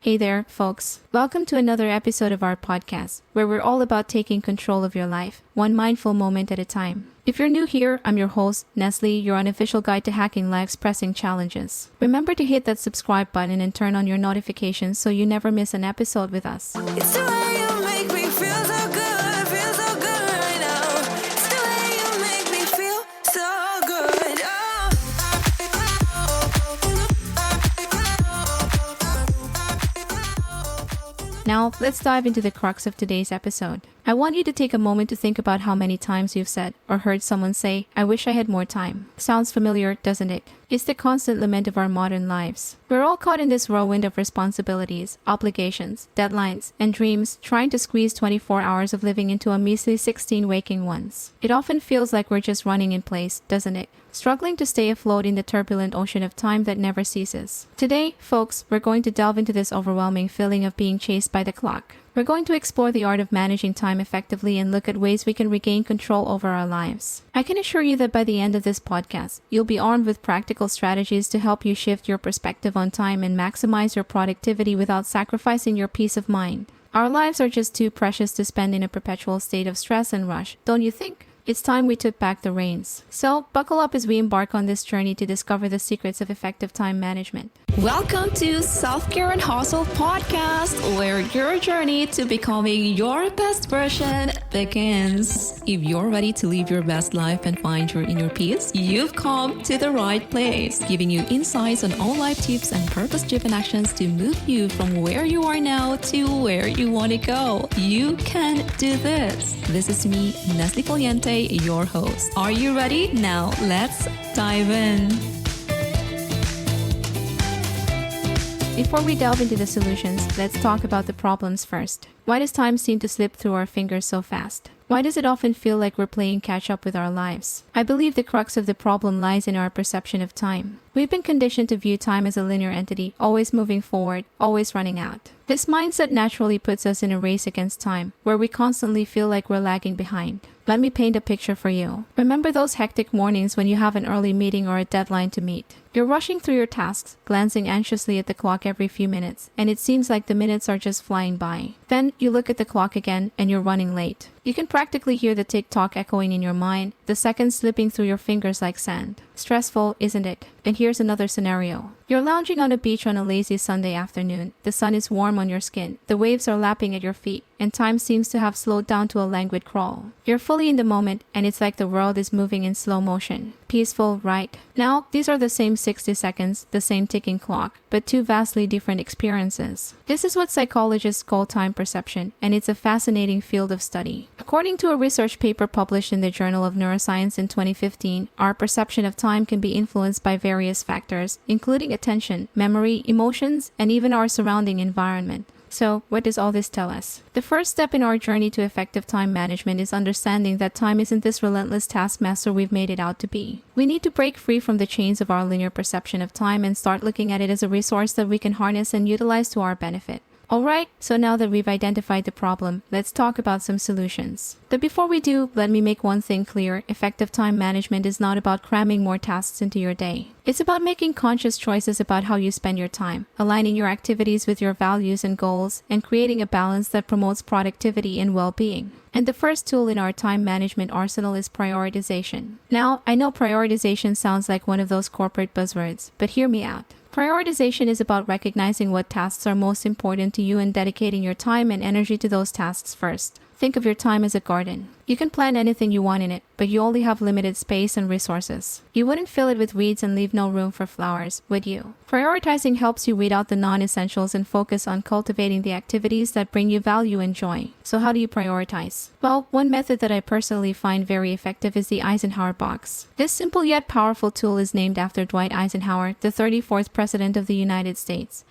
Hey there, folks. Welcome to another episode of our podcast, where we're all about taking control of your life, one mindful moment at a time. If you're new here, I'm your host, Nestle, your unofficial guide to hacking life's pressing challenges. Remember to hit that subscribe button and turn on your notifications so you never miss an episode with us. It's the way you make me feel so good right now. It's the way you make me feel so good. Now, let's dive into the crux of today's episode. I want you to take a moment to think about how many times you've said or heard someone say, "I wish I had more time." Sounds familiar, doesn't it? It's the constant lament of our modern lives. We're all caught in this whirlwind of responsibilities, obligations, deadlines, and dreams, trying to squeeze 24 hours of living into a measly 16 waking ones. It often feels like we're just running in place, doesn't it? Struggling to stay afloat in the turbulent ocean of time that never ceases. Today, folks, we're going to delve into this overwhelming feeling of being chased by the clock. We're going to explore the art of managing time effectively and look at ways we can regain control over our lives. I can assure you that by the end of this podcast, you'll be armed with practical strategies to help you shift your perspective on time and maximize your productivity without sacrificing your peace of mind. Our lives are just too precious to spend in a perpetual state of stress and rush, don't you think? It's time we took back the reins. So, buckle up as we embark on this journey to discover the secrets of effective time management. Welcome to Self-Care and Hustle Podcast, where your journey to becoming your best version begins. If you're ready to live your best life and find your inner peace, you've come to the right place, giving you insights on all life tips and purpose-driven actions to move you from where you are now to where you want to go. You can do this. This is me, Nestle Caliente, your host. Are you ready? Now let's dive in. Before we delve into the solutions, let's talk about the problems first. Why does time seem to slip through our fingers so fast? Why does it often feel like we're playing catch up with our lives? I believe the crux of the problem lies in our perception of time. We've been conditioned to view time as a linear entity, always moving forward, always running out. This mindset naturally puts us in a race against time, where we constantly feel like we're lagging behind. Let me paint a picture for you. Remember those hectic mornings when you have an early meeting or a deadline to meet? You're rushing through your tasks, glancing anxiously at the clock every few minutes, and it seems like the minutes are just flying by. Then you look at the clock again and you're running late. You can practically hear the tick-tock echoing in your mind, the seconds slipping through your fingers like sand. Stressful, isn't it? And here's another scenario. You're lounging on a beach on a lazy Sunday afternoon. The sun is warm on your skin. The waves are lapping at your feet, and time seems to have slowed down to a languid crawl. You're fully in the moment, and it's like the world is moving in slow motion. Peaceful, right? Now, these are the same 60 seconds, the same ticking clock, but two vastly different experiences. This is what psychologists call time perception, and it's a fascinating field of study. According to a research paper published in the Journal of Neuroscience in 2015, our perception of time can be influenced by various factors, including attention, memory, emotions, and even our surrounding environment. So, what does all this tell us? The first step in our journey to effective time management is understanding that time isn't this relentless taskmaster we've made it out to be. We need to break free from the chains of our linear perception of time and start looking at it as a resource that we can harness and utilize to our benefit. Alright, so now that we've identified the problem, let's talk about some solutions. But before we do, let me make one thing clear. Effective time management is not about cramming more tasks into your day. It's about making conscious choices about how you spend your time, aligning your activities with your values and goals, and creating a balance that promotes productivity and well-being. And the first tool in our time management arsenal is prioritization. Now, I know prioritization sounds like one of those corporate buzzwords, but hear me out. Prioritization is about recognizing what tasks are most important to you and dedicating your time and energy to those tasks first. Think of your time as a garden. You can plant anything you want in it, but you only have limited space and resources. You wouldn't fill it with weeds and leave no room for flowers, would you? Prioritizing helps you weed out the non-essentials and focus on cultivating the activities that bring you value and joy. So how do you prioritize? Well, one method that I personally find very effective is the Eisenhower box. This simple yet powerful tool is named after Dwight Eisenhower, the 34th President of the United States,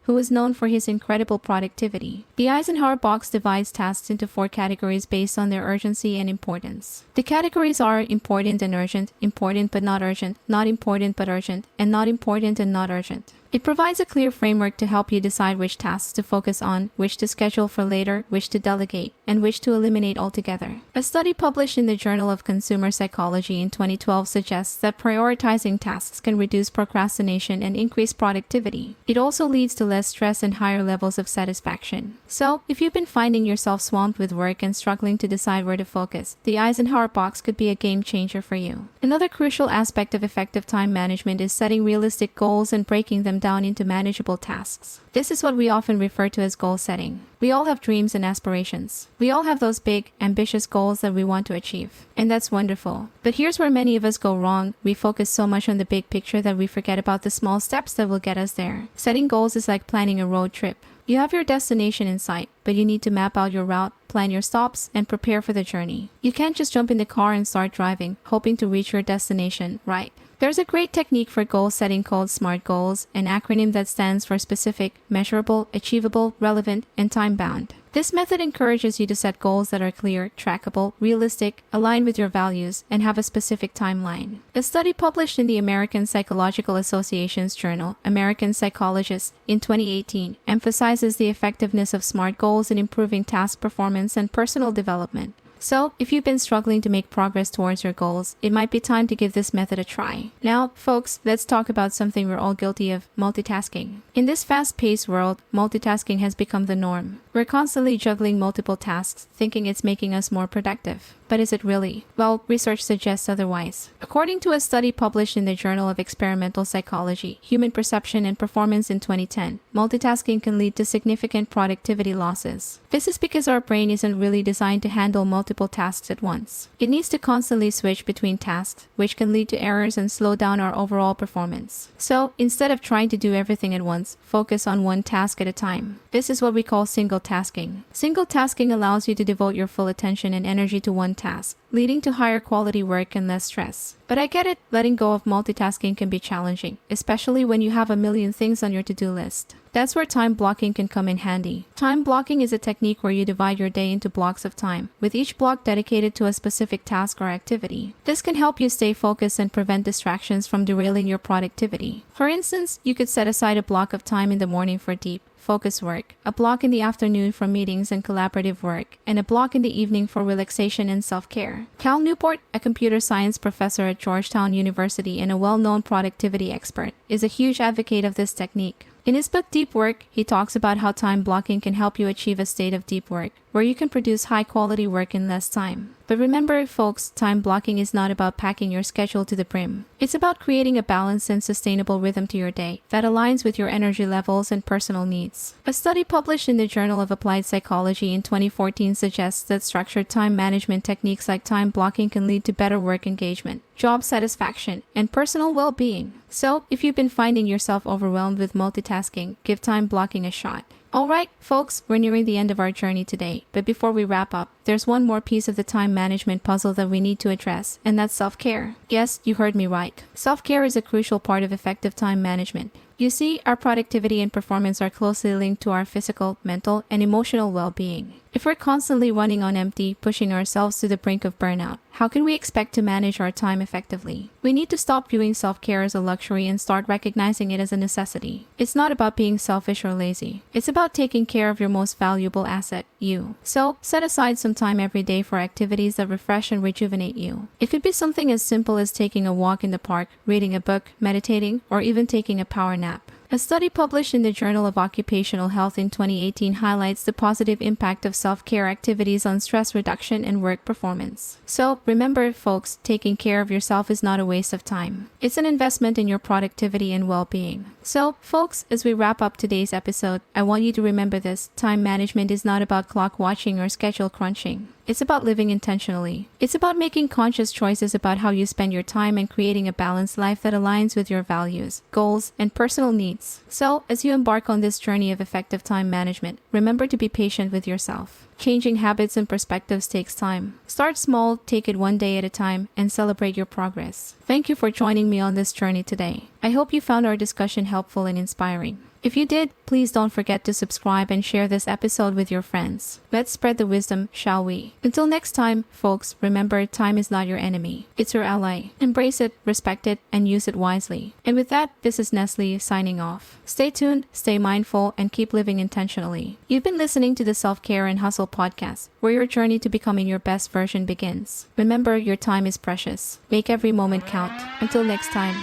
who is known for his incredible productivity. The Eisenhower box divides tasks into 4 categories based on their urgency and importance. The categories are important and urgent, important but not urgent, not important but urgent, and not important and not urgent. It provides a clear framework to help you decide which tasks to focus on, which to schedule for later, which to delegate, and which to eliminate altogether. A study published in the Journal of Consumer Psychology in 2012 suggests that prioritizing tasks can reduce procrastination and increase productivity. It also leads to less stress and higher levels of satisfaction. So, if you've been finding yourself swamped with work and struggling to decide where to focus, the Eisenhower box could be a game changer for you. Another crucial aspect of effective time management is setting realistic goals and breaking them down into manageable tasks. This is what we often refer to as goal setting. We all have dreams and aspirations. We all have those big, ambitious goals that we want to achieve. And that's wonderful. But here's where many of us go wrong. We focus so much on the big picture that we forget about the small steps that will get us there. Setting goals is like planning a road trip. You have your destination in sight, but you need to map out your route, plan your stops, and prepare for the journey. You can't just jump in the car and start driving, hoping to reach your destination, right? There's a great technique for goal setting called SMART goals, an acronym that stands for specific, measurable, achievable, relevant, and time-bound. This method encourages you to set goals that are clear, trackable, realistic, aligned with your values, and have a specific timeline. A study published in the American Psychological Association's journal, American Psychologists, in 2018, emphasizes the effectiveness of SMART goals in improving task performance and personal development. So, if you've been struggling to make progress towards your goals, it might be time to give this method a try. Now, folks, let's talk about something we're all guilty of: multitasking. In this fast-paced world, multitasking has become the norm. We're constantly juggling multiple tasks, thinking it's making us more productive. But is it really? Well, research suggests otherwise. According to a study published in the Journal of Experimental Psychology, Human Perception and Performance in 2010, multitasking can lead to significant productivity losses. This is because our brain isn't really designed to handle multiple tasks at once. It needs to constantly switch between tasks, which can lead to errors and slow down our overall performance. So, instead of trying to do everything at once, focus on one task at a time. This is what we call single tasking. Single tasking allows you to devote your full attention and energy to one task, leading to higher quality work and less stress. But I get it, letting go of multitasking can be challenging, especially when you have a million things on your to-do list. That's where time blocking can come in handy. Time blocking is a technique where you divide your day into blocks of time, with each block dedicated to a specific task or activity. This can help you stay focused and prevent distractions from derailing your productivity. For instance, you could set aside a block of time in the morning for deep, focus work, a block in the afternoon for meetings and collaborative work, and a block in the evening for relaxation and self-care. Cal Newport, a computer science professor at Georgetown University and a well-known productivity expert, is a huge advocate of this technique. In his book Deep Work, he talks about how time blocking can help you achieve a state of deep work, where you can produce high-quality work in less time. But remember, folks, time blocking is not about packing your schedule to the brim. It's about creating a balanced and sustainable rhythm to your day that aligns with your energy levels and personal needs. A study published in the Journal of Applied Psychology in 2014 suggests that structured time management techniques like time blocking can lead to better work engagement, job satisfaction, and personal well-being. So, if you've been finding yourself overwhelmed with multitasking, give time blocking a shot. Alright, folks, we're nearing the end of our journey today. But before we wrap up, there's one more piece of the time management puzzle that we need to address, and that's self-care. Yes, you heard me right. Self-care is a crucial part of effective time management. You see, our productivity and performance are closely linked to our physical, mental, and emotional well-being. If we're constantly running on empty, pushing ourselves to the brink of burnout, how can we expect to manage our time effectively? We need to stop viewing self-care as a luxury and start recognizing it as a necessity. It's not about being selfish or lazy. It's about taking care of your most valuable asset, you. So, set aside some time every day for activities that refresh and rejuvenate you. It could be something as simple as taking a walk in the park, reading a book, meditating, or even taking a power nap. A study published in the Journal of Occupational Health in 2018 highlights the positive impact of self-care activities on stress reduction and work performance. So, remember, folks, taking care of yourself is not a waste of time. It's an investment in your productivity and well-being. So, folks, as we wrap up today's episode, I want you to remember this: time management is not about clock watching or schedule crunching. It's about living intentionally. It's about making conscious choices about how you spend your time and creating a balanced life that aligns with your values, goals, and personal needs. So, as you embark on this journey of effective time management, remember to be patient with yourself. Changing habits and perspectives takes time. Start small, take it one day at a time, and celebrate your progress. Thank you for joining me on this journey today. I hope you found our discussion helpful and inspiring. If you did, please don't forget to subscribe and share this episode with your friends. Let's spread the wisdom, shall we? Until next time, folks, remember time is not your enemy. It's your ally. Embrace it, respect it, and use it wisely. And with that, this is Nestle signing off. Stay tuned, stay mindful, and keep living intentionally. You've been listening to the Self-Care and Hustle podcast, where your journey to becoming your best version begins. Remember, your time is precious. Make every moment count. Until next time.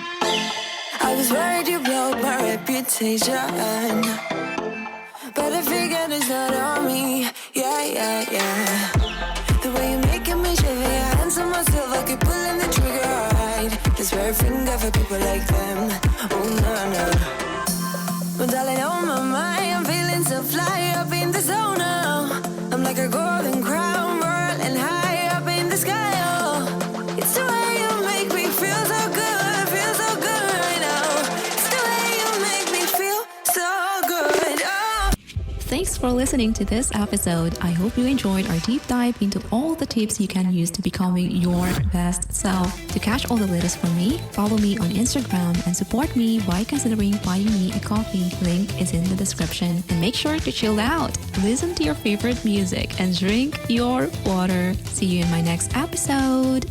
I was worried you blow my reputation, but I figured it's not on me. Yeah. The way you're making me shiver, your hands on myself, I keep pulling the trigger. Right, this very finger for people like them. Oh no. Well, darling, on my mind, I'm feeling so fly up in the zone now. I'm like a golden crown, whirling high up in the sky. Oh, it's the way you make me feel so good, feel so good right now. It's the way you make me feel so good. Oh. Thanks for listening to this episode. I hope you enjoyed our deep dive into all the tips you can use to becoming your best self. To catch all the latest from me, follow me on Instagram and support me by considering buying me a coffee. Link is in the description. And make sure to chill out, listen to your favorite music, and drink your water. See you in my next episode.